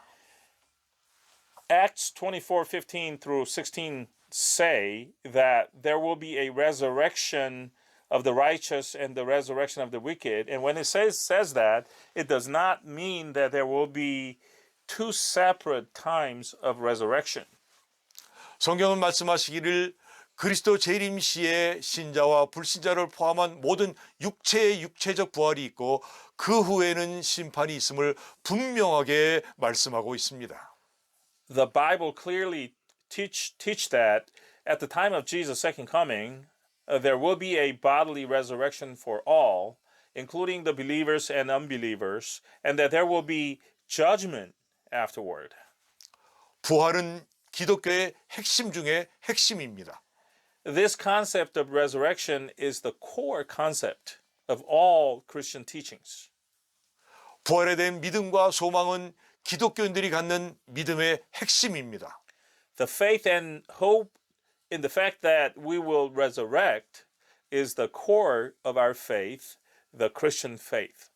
B: Acts 24:15 through 16 say that there will be a resurrection of the righteous and the resurrection of the wicked. And when it says that, it does not mean that there will be two separate times of resurrection.
A: 성경은 말씀하시기를 그리스도 재림 시에 신자와 불신자를 포함한 모든 육체의 육체적 부활이 있고 그 후에는 심판이 있음을 분명하게 말씀하고 있습니다.
B: The Bible clearly teach that at the time of Jesus' second coming, there will be a bodily resurrection for all, including the believers and unbelievers, and that there will be judgment afterward.
A: 부활은 기독교의 핵심 중에 핵심입니다.
B: This concept of resurrection is the core concept of all Christian teachings.
A: 부활에 대한 믿음과 소망은 기독교인들이 갖는 믿음의 핵심입니다.
B: The faith and hope in the fact that we will resurrect is the core of our faith, the Christian faith.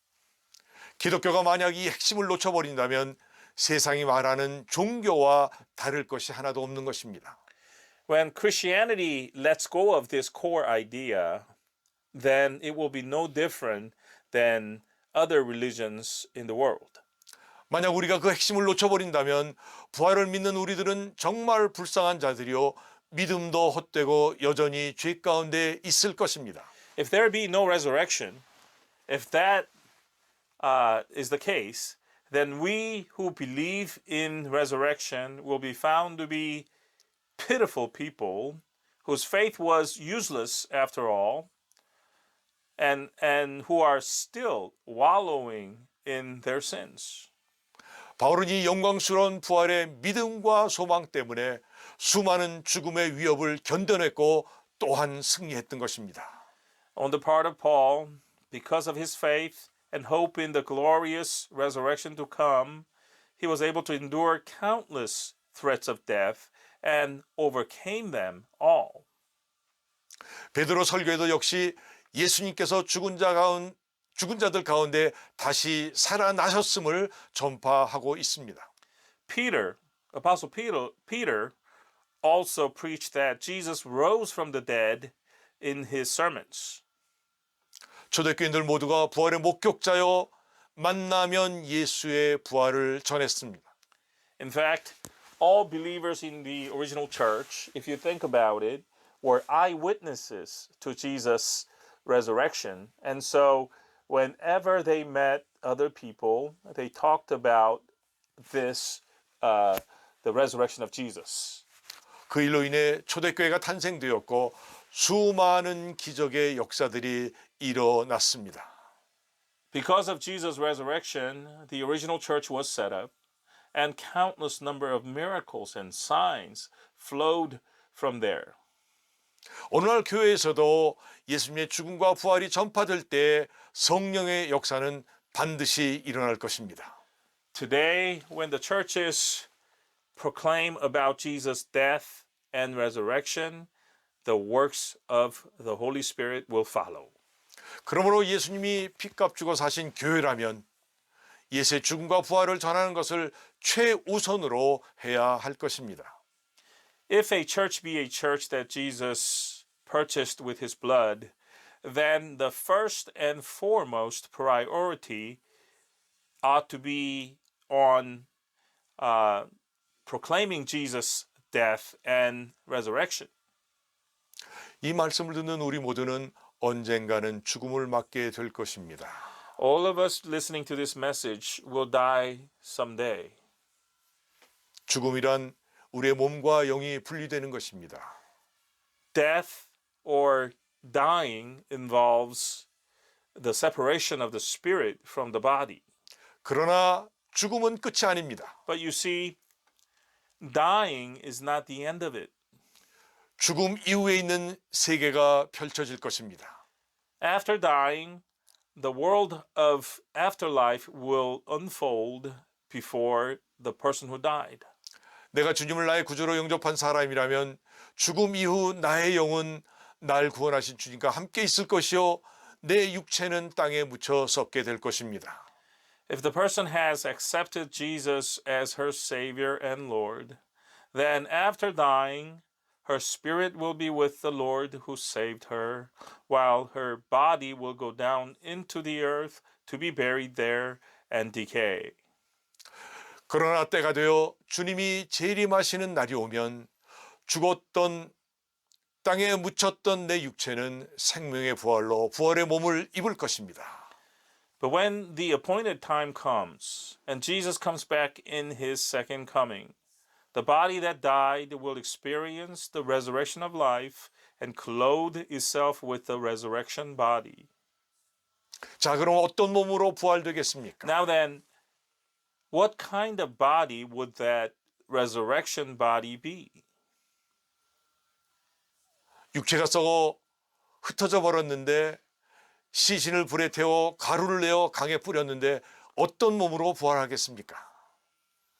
A: 기독교가 만약 이 핵심을 놓쳐버린다면 세상이 말하는 종교와 다를 것이 하나도 없는 것입니다.
B: When Christianity lets go of this core idea, then it will be no different than other religions in the world.
A: 만약 우리가 그 핵심을 놓쳐버린다면 부활을 믿는 우리들은 정말 불쌍한 자들이요 믿음도 헛되고 여전히 죄 가운데 있을 것입니다.
B: If there be no resurrection, if that is the case, then we who believe in resurrection will be found to be pitiful people whose faith was useless after all, and who are still wallowing in their sins.
A: 바울은 이 영광스러운 부활의 믿음과 소망 때문에 수많은 죽음의 위협을 견뎌냈고 또한 승리했던 것입니다.
B: On the part of Paul, because of his faith and hope in the glorious resurrection to come, he was able to endure countless threats of death and overcame them all.
A: 베드로 설교에도 역시 예수님께서 죽은 자들 가운데 다시 살아나셨음을 전파하고 있습니다.
B: Apostle Peter also preached that Jesus rose from the dead in his sermons.
A: 초대교인들 모두가 부활의 목격자요 만나면 예수의 부활을 전했습니다.
B: In fact, all believers in the original church, if you think about it, were eyewitnesses to Jesus' resurrection. And so whenever they met other people, they talked about this, the resurrection of Jesus.
A: 그 일로 인해 초대교회가 탄생되었고 수많은 기적의 역사들이 일어났습니다.
B: Because of Jesus' resurrection, the original church was set up, and countless number of miracles and signs flowed from there.
A: 오늘날 교회에서도 예수님의 죽음과 부활이 전파될 때 성령의 역사는 반드시 일어날 것입니다.
B: Today, when the churches proclaim about Jesus' death and resurrection, the works of the Holy Spirit will follow.
A: 그러므로 예수님이 핏값 주고 사신 교회라면 예수의 죽음과 부활을 전하는 것을 최우선으로 해야 할 것입니다.
B: If a church be a church that Jesus purchased with his blood, then the first and foremost priority ought to be on proclaiming Jesus' death and resurrection.
A: 이 말씀을 듣는 우리 모두는 언젠가는 죽음을 맞게 될 것입니다.
B: All of us listening to this message will die someday.
A: 죽음이란 우리의 몸과 영이 분리되는 것입니다.
B: Death or dying involves the separation of the spirit from the body.
A: 그러나 죽음은 끝이 아닙니다.
B: But you see, dying is not the end of it.
A: 죽음 이후에 있는 세계가 펼쳐질 것입니다.
B: After dying, the world of afterlife will unfold before the person who died.
A: 내가 주님을 나의 구주로 영접한 사람이라면 죽음 이후 나의 영은 날 구원하신 주님과 함께 있을 것이요 내 육체는 땅에 묻혀 썩게 될 것입니다.
B: If the person has accepted Jesus as her Savior and Lord, then after dying, her spirit will be with the Lord who saved her, while her body will go down into the earth to be buried there and decay.
A: 그러나 때가 되어 주님이 재림하시는 날이 오면 죽었던 땅에 묻혔던 내 육체는 생명의 부활로 부활의 몸을 입을 것입니다.
B: But when the appointed time comes and Jesus comes back in his second coming, the body that died will experience the resurrection of life and clothe itself with the resurrection body.
A: 자, 그럼 어떤 몸으로 부활되겠습니까?
B: Now then, what kind of body would that resurrection body be?
A: 육체가 썩어 흩어져 버렸는데 시신을 불에 태워 가루를 내어 강에 뿌렸는데 어떤 몸으로 부활하겠습니까?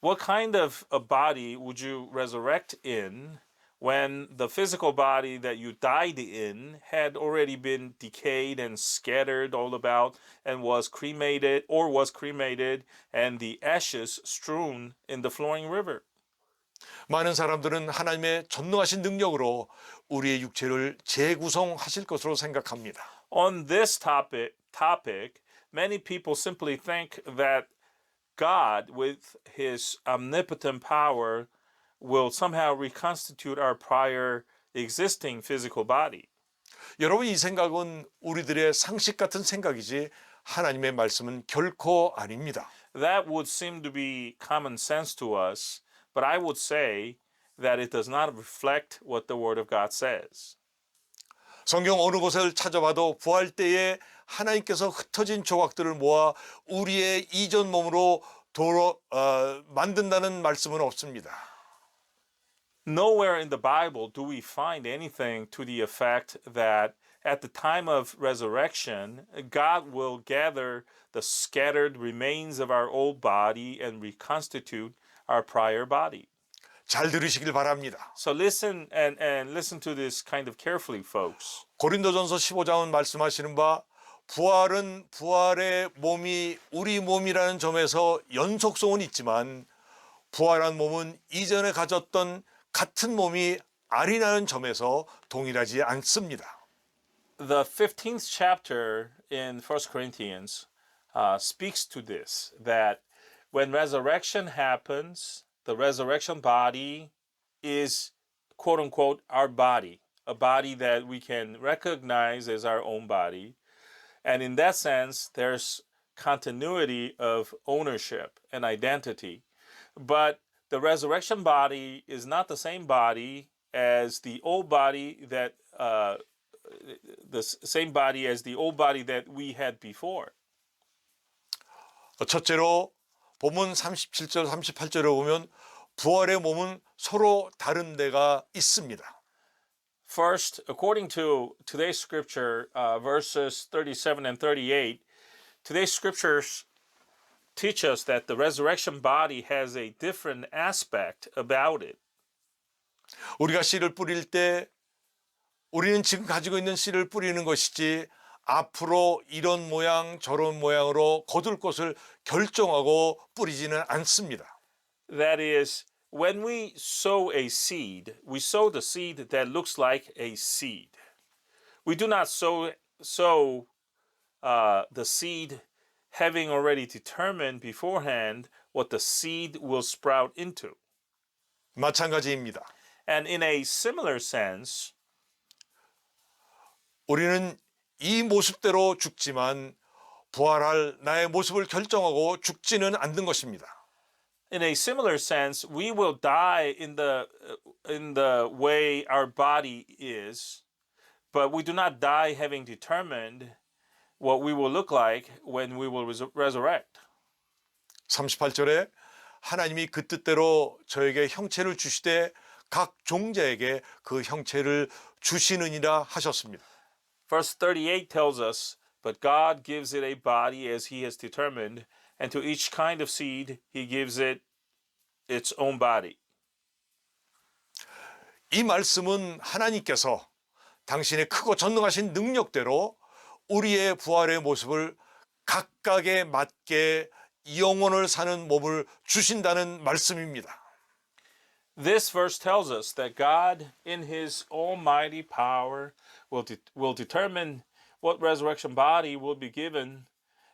B: What kind of a body would you resurrect in when the physical body that you died in had already been decayed and scattered all about and was cremated and the ashes strewn in the flowing river?
A: 많은 사람들은 하나님의 전능하신 능력으로 우리의 육체를 재구성하실 것으로 생각합니다.
B: On this topic, many people simply think that God, with his omnipotent power, will somehow reconstitute our prior existing physical body.
A: 여러분, 이 생각은 우리들의 상식 같은 생각이지 하나님의 말씀은 결코 아닙니다.
B: That would seem to be common sense to us, but I would say that it does not reflect what the Word of God says.
A: 성경 어느 곳을 찾아봐도 부활 때에 하나님께서 흩어진 조각들을 모아 우리의 이전 몸으로 만든다는 말씀은 없습니다.
B: Nowhere in the Bible do we find anything to the effect that at the time of resurrection, God will gather the scattered remains of our old body and reconstitute our prior body.
A: 잘 들으시길 바랍니다.
B: So listen and listen to this kind of carefully, folks.
A: 고린도전서 15장은 말씀하시는 바 부활은 부활의 몸이 우리 몸이라는 점에서 연속성은 있지만 부활한 몸은 이전에 가졌던 같은 몸이 아니라는 점에서 동일하지 않습니다.
B: The 15th chapter in 1 Corinthians speaks to this, that when resurrection happens, the resurrection body is, quote unquote, our body, a body that we can recognize as our own body. And in that sense, there's continuity of ownership and identity. But the resurrection body is not the same body as the old body that the same body as the old body that we had before.
A: 첫째로 본문 37절 38절에 보면 부활의 몸은 서로 다른 데가 있습니다.
B: First, according to today's scripture, verses 37 and 38, today's scriptures teach us that the resurrection body has a different aspect about it.
A: 우리가 씨를 뿌릴 때 우리는 지금 가지고 있는 씨를 뿌리는 것이지 앞으로 이런 모양 저런 모양으로 거둘 것을 결정하고 뿌리지는 않습니다.
B: That is, when we sow a seed, we sow the seed that looks like a seed. We do not sow the seed having already determined beforehand what the seed will sprout into.
A: 마찬가지입니다.
B: And in a similar sense,
A: 우리는 이 모습대로 죽지만 부활할 나의 모습을 결정하고 죽지는 않는 것입니다.
B: in a similar sense, we will die in the way our body is, but we do not die having determined what we will look like when we will resurrect.
A: 38절에 하나님이 그 뜻대로 저에게 형체를 주시되 각 종자에게 그 형체를 주시느니라 하셨습니다.
B: Verse 38 tells us, but God gives it a body as he has determined, and to each kind of seed he gives it its own body.
A: 이 말씀은 하나님께서 당신의 크고 전능하신 능력대로 우리의 부활의 모습을 각각에 맞게 영원을 사는 몸을 주신다는 말씀입니다.
B: This verse tells us that God, in his almighty power, will determine what resurrection body will be given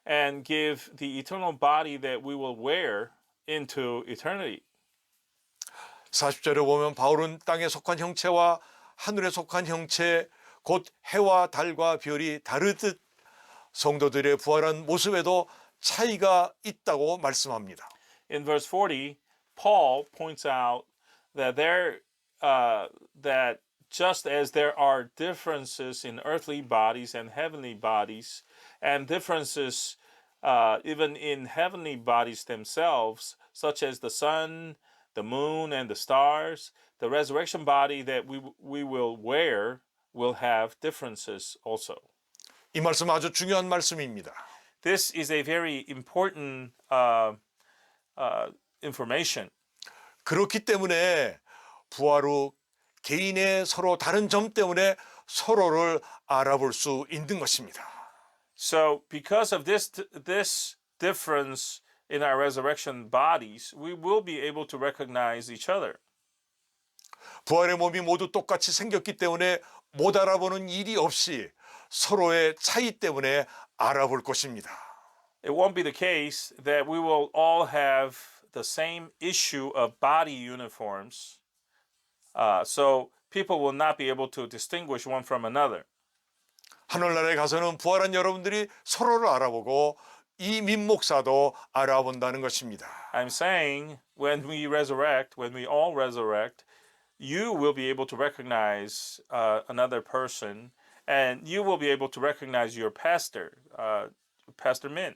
B: and give the eternal body that we will wear into eternity.
A: 40절에 보면 바울은 땅에 속한 형체와 하늘에 속한 형체 곧 해와 달과 별이 다르듯 성도들의 부활한 모습에도 차이가 있다고 말씀합니다.
B: In verse 40, Paul points out that that just as there are differences in earthly bodies and heavenly bodies, and differences even in heavenly bodies themselves, such as the sun, the moon, and the stars, the resurrection body that we will wear will have differences also.
A: 이 말씀 아주 중요한 말씀입니다.
B: This is a very important information.
A: 그렇기 때문에 부활 후 개인의 서로 다른 점 때문에 서로를 알아볼 수 있는 것입니다.
B: So, because of this difference in our resurrection bodies, we will be able to recognize each other.
A: 부활의 몸이 모두 똑같이 생겼기 때문에 못 알아보는 일이 없이 서로의 차이 때문에 알아볼 것입니다.
B: It won't be the case that we will all have the same issue of body uniforms, so people will not be able to distinguish one from another.
A: 하늘나라에 가서는 부활한 여러분들이 서로를 알아보고 이 민목사도 알아본다는 것입니다.
B: I'm saying when we all resurrect, you will be able to recognize another person, and you will be able to recognize your pastor, Pastor Min.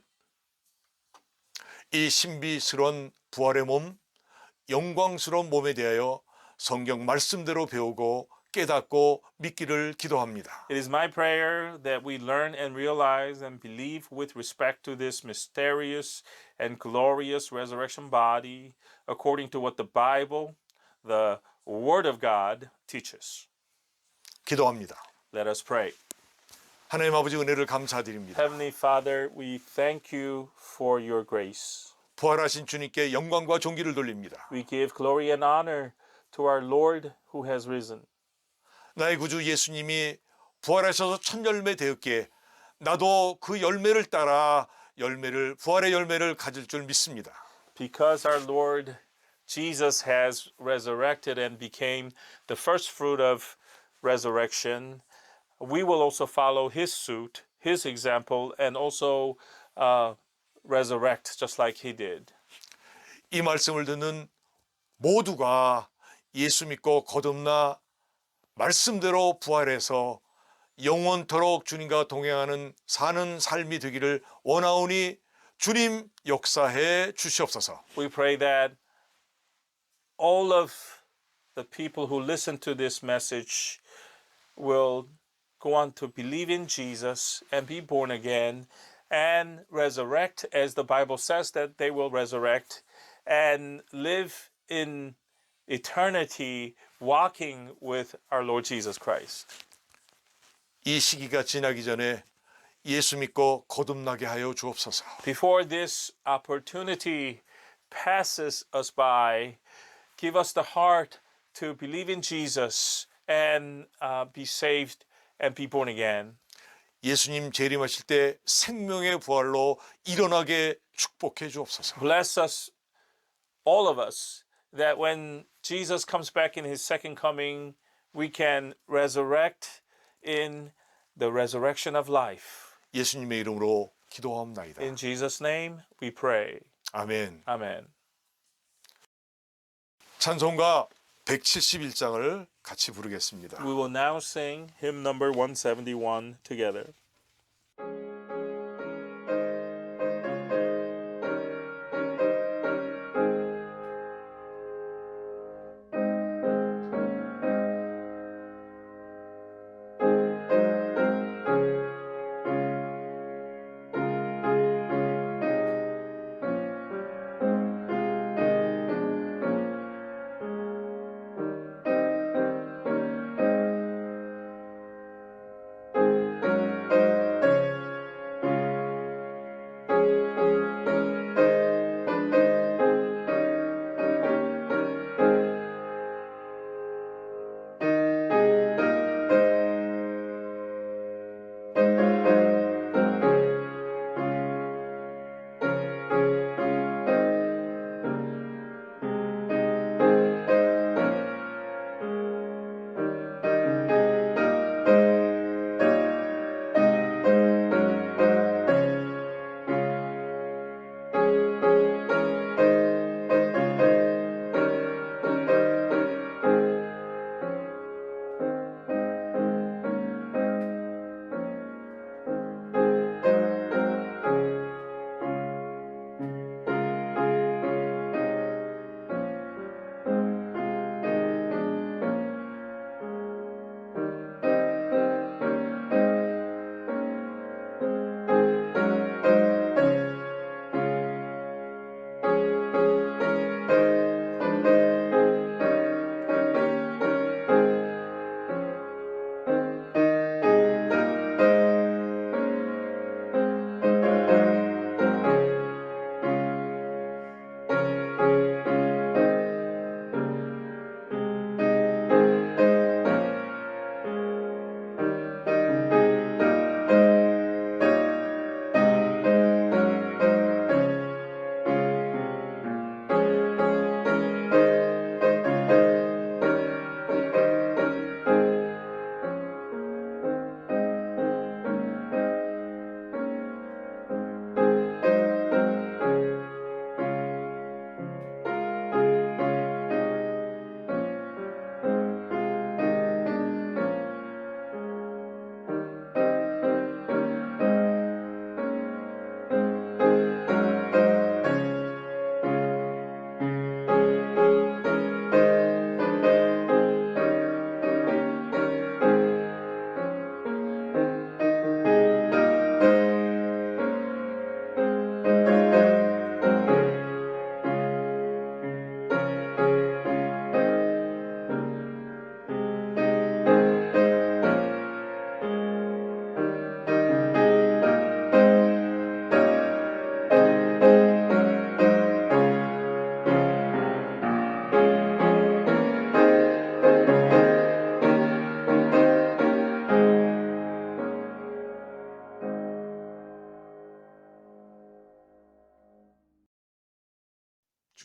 A: 이 신비스러운 부활의 몸, 영광스러운 몸에 대하여 성경 말씀대로 배우고 깨닫고 믿기를 기도합니다.
B: It is my prayer that we learn and realize and believe with respect to this mysterious and glorious resurrection body according to what the Bible, the Word of God, teaches.
A: 기도합니다.
B: Let us pray.
A: 하나님 아버지 은혜를 감사드립니다.
B: Heavenly Father, we thank you for your grace.
A: 부활하신 주님께 영광과 존귀를 돌립니다.
B: We give glory and honor to our Lord who has risen.
A: 나의 구주 예수님이 부활하셔서 첫 열매 되었기에 나도 그 열매를 따라 부활의 열매를 가질 줄 믿습니다.
B: Because our Lord Jesus has resurrected and became the first fruit of resurrection, we will also follow his suit, his example, and also resurrect just like he did.
A: 이 말씀을 듣는 모두가 예수 믿고 거듭나 말씀대로 부활해서 영원토록 주님과 동행하는 사는 삶이 되기를 원하오니 주님 역사해 주시옵소서.
B: We pray that all of the people who listen to this message will go on to believe in Jesus and be born again and resurrect, as the Bible says that they will resurrect, and live in eternity walking with our Lord Jesus Christ.
A: 이 시기가 지나기 전에 예수 믿고 거듭나게 하여 주옵소서.
B: Before this opportunity passes us by, give us the heart to believe in Jesus and be saved and be born again.
A: 예수님 재림하실 때 생명의 부활로 일어나게 축복해 주옵소서.
B: Bless us, all of us, that when Jesus comes back in his second coming, we can resurrect in the resurrection of life.
A: 예수님의 이름으로 기도하옵나이다.
B: In Jesus' name we pray.
A: 아멘.
B: Amen.
A: 찬송가 171장을 같이 부르겠습니다.
B: We will now sing hymn number 171 together.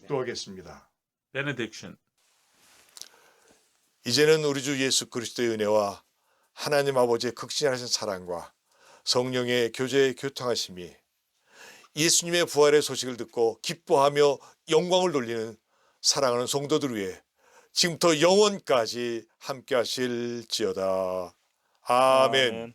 A: 축도하겠습니다.
B: Benediction.
A: 이제는 우리 주 예수 그리스도의 은혜와 하나님 아버지의 극진하신 사랑과 성령의 교제 교통하심이 예수님의 부활의 소식을 듣고 기뻐하며 영광을 돌리는 사랑하는 성도들 위해 지금부터 영원까지 함께 하실지어다. 아멘.